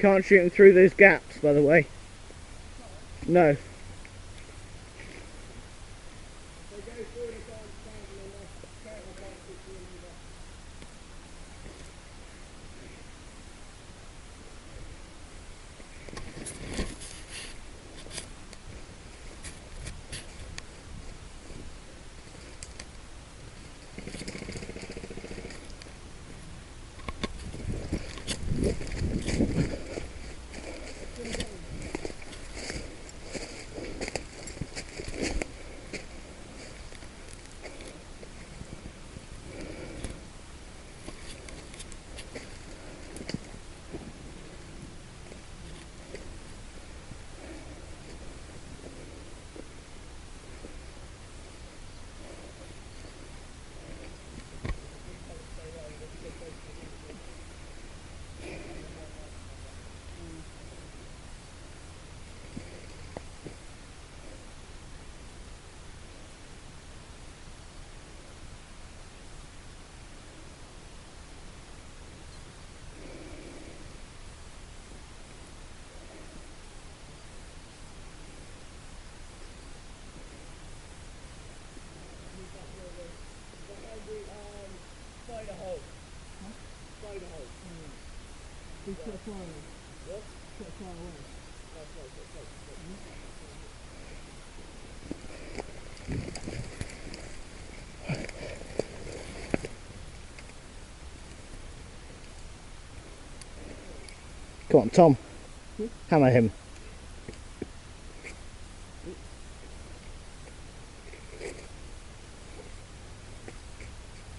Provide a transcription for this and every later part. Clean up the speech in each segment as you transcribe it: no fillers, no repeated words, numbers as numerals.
Can't shoot them through those gaps, by the way. No. Come on, Tom. Hammer him.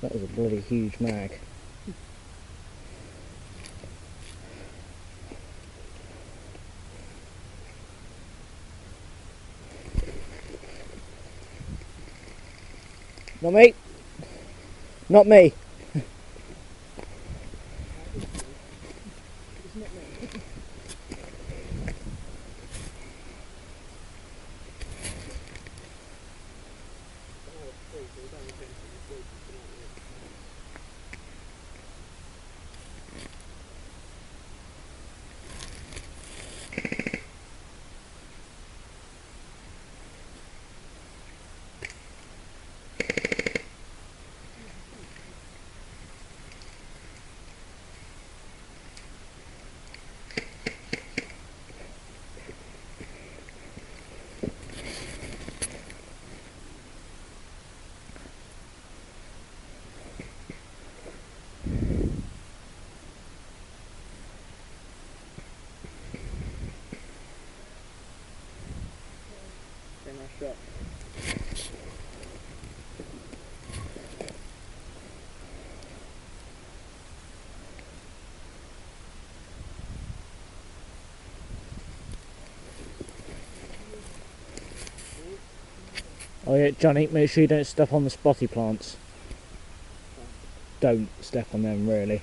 That was a bloody huge mag. Not me. Not me. Shot. Oh yeah, Johnny, make sure you don't step on the spotty plants. Don't step on them, really.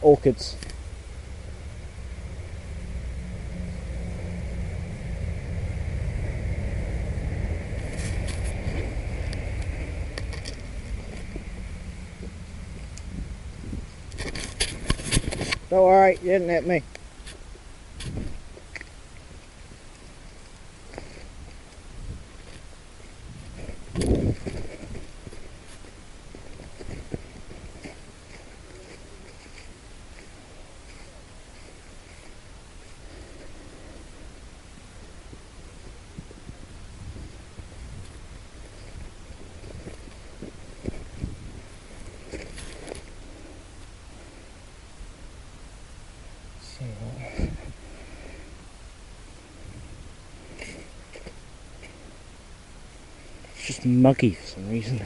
Orchids. Oh, alright, you didn't hit me. It's just muggy for some reason.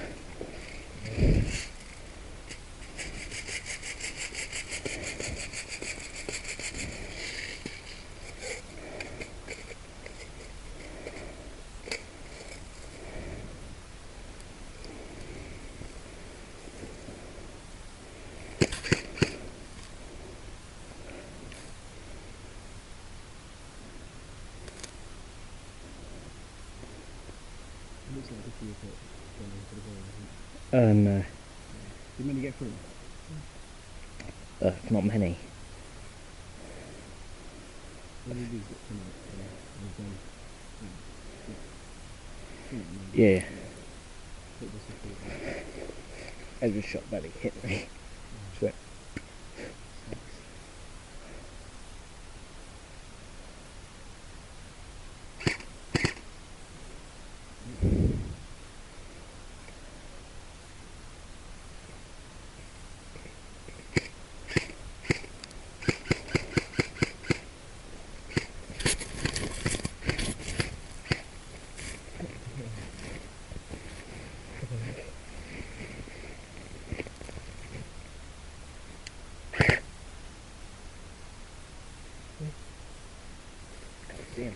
Looks like a few foot. No. Did many get through? Not many. What did you get tonight? Yeah. Edward shot belly hit me. Sweat. Damn.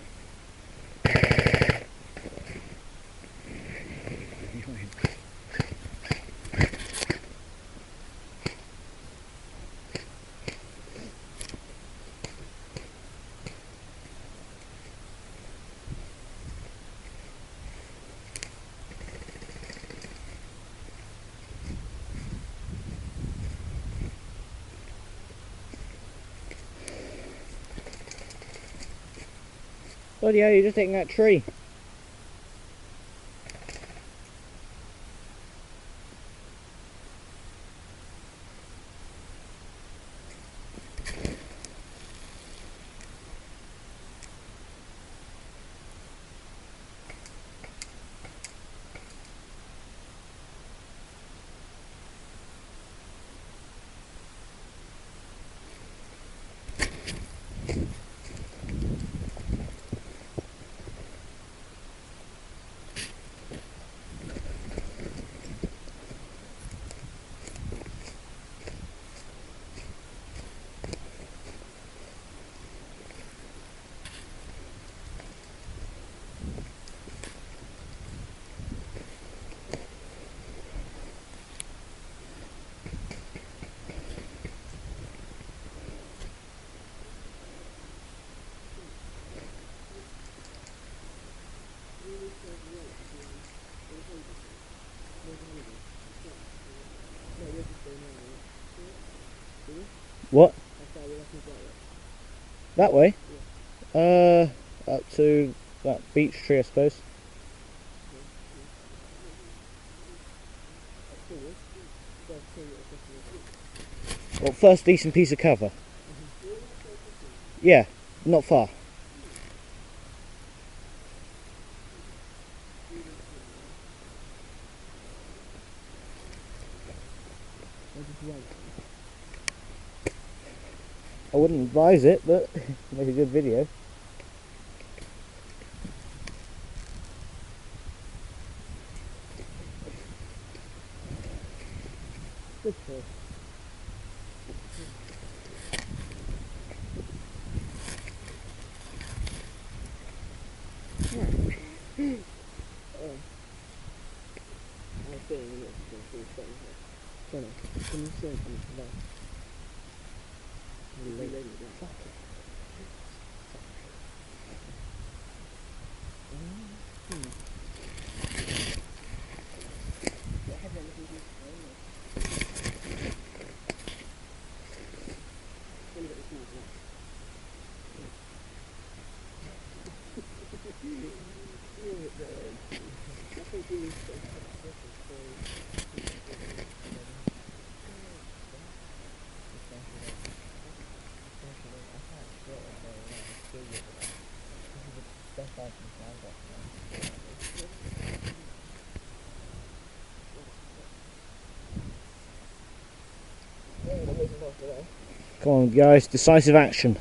Bloody hell, you're just hitting that tree. What? That way? Up to that beech tree, I suppose. Well, first decent piece of cover. Yeah, not far. I wouldn't advise it, but make a good video. Good for Come on, guys, decisive action.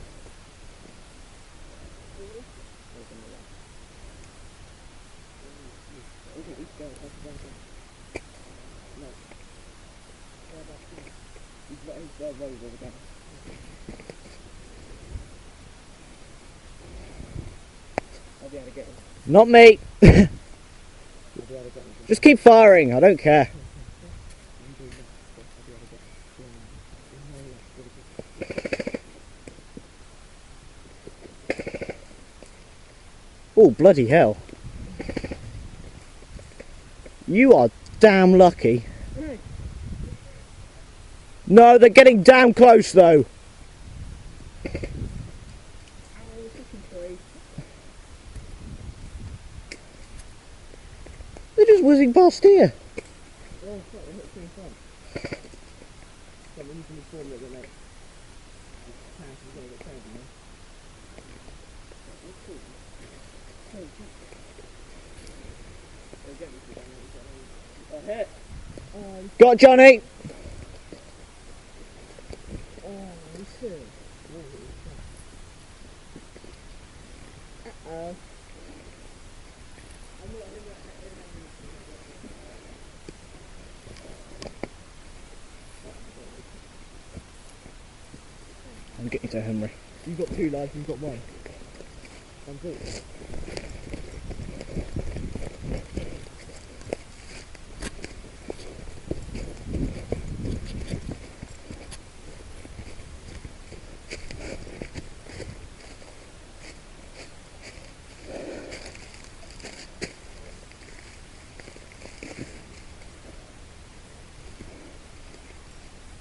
Not me. Just keep firing, I don't care. Oh, bloody hell. You are damn lucky. No, they're getting damn close though. They're just whizzing past here. Got Johnny. I'm getting to Henry. You've got 2 lives, you've got 1. I'm good.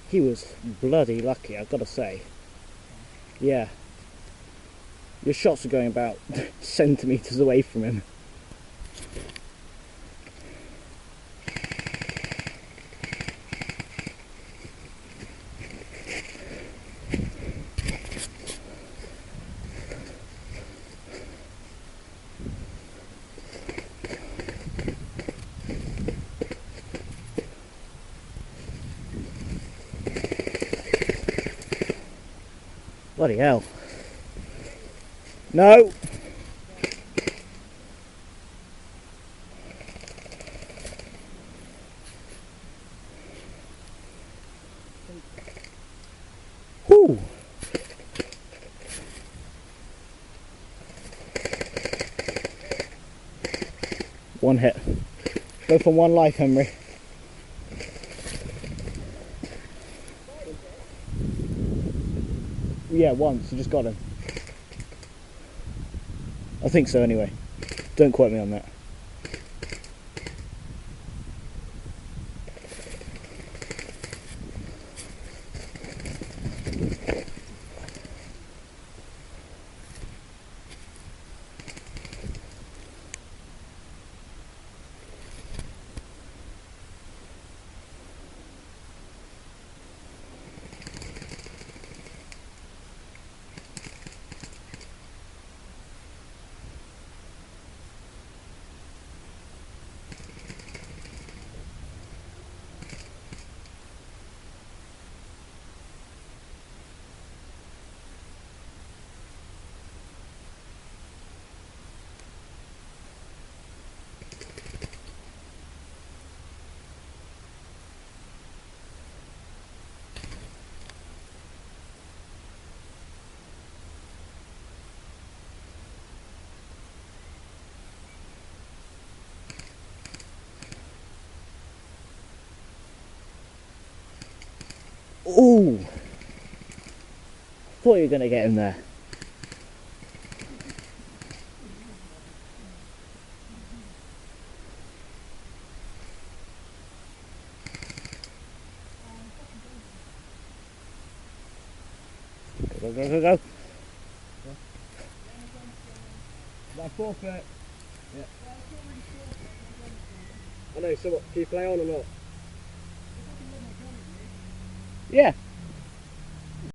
He was bloody lucky, I've got to say. Yeah. Your shots are going about centimetres away from him. Bloody hell. No! Whew! One hit. Go for 1 life, Henry. Yeah, once. You just got him. I think so anyway. Don't quote me on that. Ooh! Thought you were going to get him there. Go, go, go, go. That forfeit. Yeah. I know, so what, can you play on or not? Yeah.